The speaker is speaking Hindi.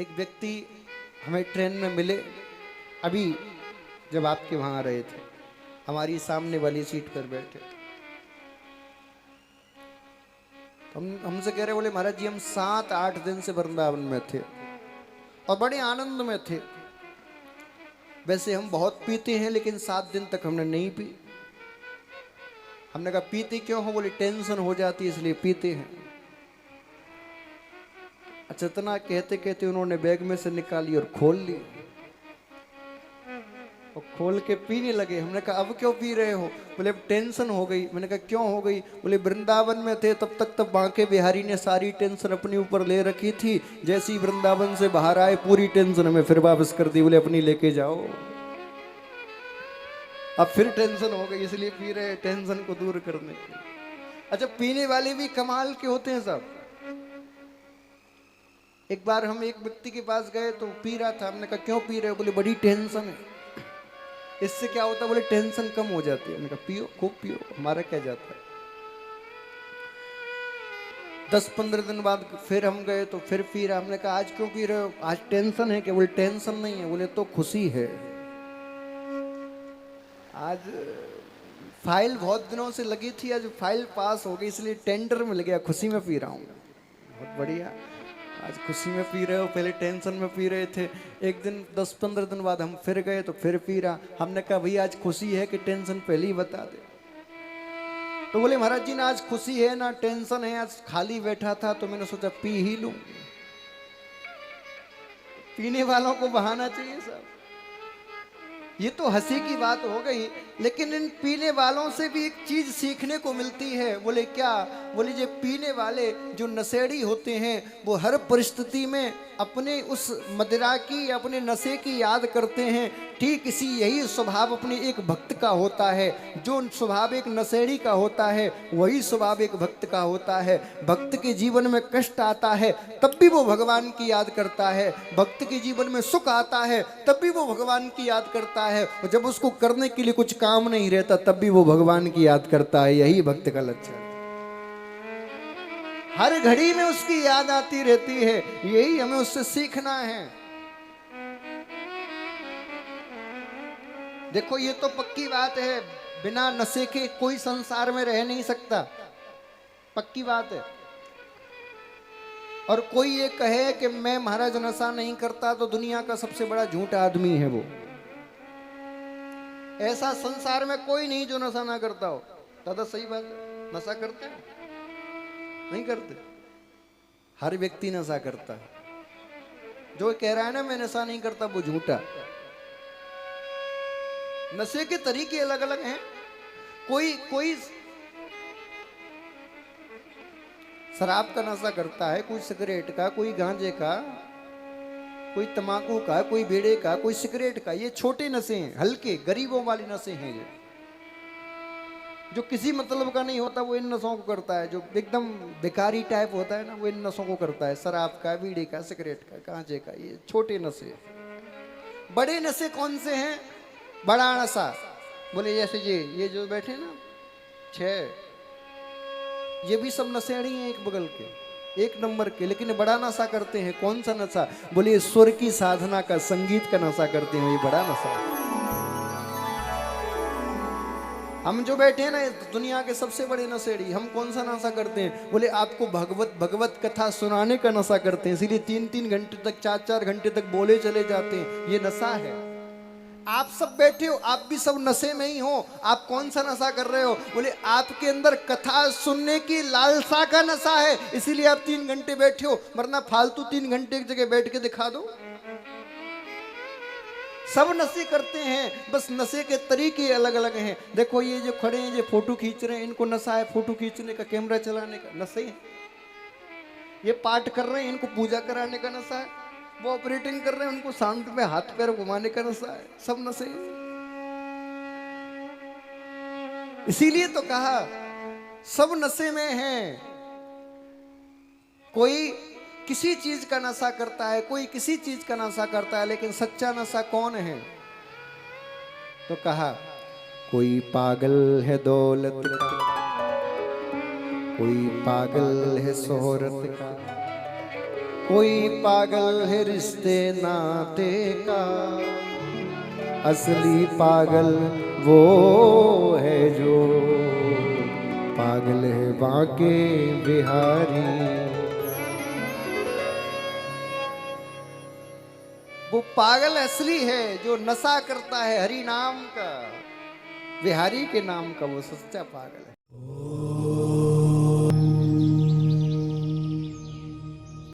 एक व्यक्ति हमें ट्रेन में मिले, अभी जब आपके वहां आ रहे थे, हमारी सामने वाली सीट पर बैठे। हमसे कह रहे, बोले महाराज जी हम 7-8 दिन से वृंदावन में थे और बड़े आनंद में थे। वैसे हम बहुत पीते हैं लेकिन 7 दिन तक हमने नहीं पी। हमने कहा पीते क्यों हो? बोले टेंशन हो जाती है इसलिए पीते हैं। अच्छा, इतना कहते कहते उन्होंने बैग में से निकाली और खोल ली और खोल के पीने लगे। हमने कहा अब क्यों पी रहे हो? बोले टेंशन हो गई। मैंने कहा क्यों हो गई? बोले वृंदावन में थे तब तक तब बांके बिहारी ने सारी टेंशन अपने ऊपर ले रखी थी, जैसे ही वृंदावन से बाहर आए पूरी टेंशन हमें फिर वापस कर दी। बोले अपनी लेके जाओ। अब फिर टेंशन हो गई इसलिए पी रहे, टेंशन को दूर करने के लिए। अच्छा, पीने वाले भी कमाल के होते हैं सब। एक बार हम एक व्यक्ति के पास गए तो पी रहा था। हमने कहा क्यों पी रहे हो? बोले बड़ी टेंशन है। इससे क्या होता है? बोले टेंशन कम हो जाती है। हमने कहा पियो, खूब पियो, हमारा क्या जाता है। 10-15 दिन बाद फिर हम गए तो फिर पी रहा। हमने कहा आज क्यों पी रहे हो? आज टेंशन है क्या? बोले टेंशन नहीं है। बोले तो खुशी है। आज फाइल बहुत दिनों से लगी थी, आज फाइल पास हो गई इसलिए टेंडर मिल गया, खुशी में पी रहा हूँ। बहुत बढ़िया, आज खुशी में पी रहे हो, पहले टेंशन में पी रहे थे। एक दिन 10-15 दिन बाद हम फिर गए तो फिर पी रहा। हमने कहा भैया आज खुशी है कि टेंशन पहले ही बता दे। तो बोले महाराज जी ना आज खुशी है ना टेंशन है, आज खाली बैठा था तो मैंने सोचा पी ही लूं। पीने वालों को बहाना चाहिए सब। ये तो हंसी की बात हो गई, लेकिन इन पीने वालों से भी एक चीज सीखने को मिलती है। बोले क्या? बोले जो पीने वाले जो नशेड़ी होते हैं वो हर परिस्थिति में अपने उस मदिरा की, अपने नशे की याद करते हैं। ठीक इसी यही स्वभाव अपने एक भक्त का होता है। जो स्वभाव एक नशेड़ी का होता है वही स्वभाव एक भक्त का होता है। भक्त के जीवन में कष्ट आता है तब भी वो भगवान की याद करता है, भक्त के जीवन में सुख आता है तब भी वो भगवान की याद करता है, और जब उसको करने के लिए कुछ काम नहीं रहता तब भी वो भगवान की याद करता है। यही भक्त का लक्षण। हर घड़ी में उसकी याद आती रहती है, यही हमें उससे सीखना है। देखो ये तो पक्की बात है, बिना नशे के कोई संसार में रह नहीं सकता, पक्की बात है। और कोई ये कहे कि मैं महाराज नशा नहीं करता तो दुनिया का सबसे बड़ा झूठा आदमी है वो। ऐसा संसार में कोई नहीं जो नशा ना करता हो। दादा सही बात है। नशा करते हो? नहीं करते। हर व्यक्ति नशा करता है। जो कह रहा है ना मैं नशा नहीं करता वो झूठा। नशे के तरीके अलग अलग हैं। कोई शराब का नशा करता है, कोई सिगरेट का, कोई गांजे का, कोई तंबाकू का, कोई बीड़े का, कोई सिगरेट का। ये छोटे नशे हैं, हल्के गरीबों वाले नशे हैं। ये जो किसी मतलब का नहीं होता वो इन नशों को करता है। जो एकदम बेकारी टाइप होता है ना वो इन नशों को करता है। शराब का, बीड़ी का, सिगरेट का, गांजे का, ये छोटे नशे। बड़े नशे कौन से हैं? बड़ा नशा बोले जैसे ये जो बैठे ना 6, ये भी सब नशेड़ी हैं एक बगल के, एक नंबर के, लेकिन बड़ा नशा करते हैं। कौन सा नशा? बोले स्वर की साधना का, संगीत का नशा करते हैं। ये बड़ा नशा है। हम जो बैठे हैं ना दुनिया के सबसे बड़े नशेड़ी, हम कौन सा नशा करते हैं? बोले आपको भगवत कथा सुनाने का नशा करते हैं, इसीलिए 3-3 घंटे तक, 4-4 घंटे तक बोले चले जाते हैं। ये नशा है। आप सब बैठे हो, आप भी सब नशे में ही हो। आप कौन सा नशा कर रहे हो? बोले आपके अंदर कथा सुनने की लालसा का नशा है, इसीलिए आप 3 घंटे बैठे हो, वरना फालतू 3 घंटे एक जगह बैठ के दिखा दो। सब नशे करते हैं, बस नशे के तरीके अलग अलग हैं। देखो ये जो खड़े हैं, ये फोटो खींच रहे हैं, इनको नशा है फोटो खींचने का, कैमरा चलाने का नशा है। ये पाठ कर रहे हैं, इनको पूजा कराने का नशा है। वो ऑपरेटिंग कर रहे हैं, उनको साउंड पे हाथ पैर घुमाने का नशा है। सब नशे। इसीलिए तो कहा सब नशे में हैं। कोई किसी चीज का नशा करता है, कोई किसी चीज का नशा करता है, लेकिन सच्चा नशा कौन है? तो कहा कोई पागल है दौलत का, कोई पागल है शोहरत का, कोई पागल है रिश्ते नाते का, असली पागल वो है जो पागल है बांके बिहारी। वो पागल असली है जो नशा करता है हरि नाम का, बिहारी के नाम का, वो सच्चा पागल है।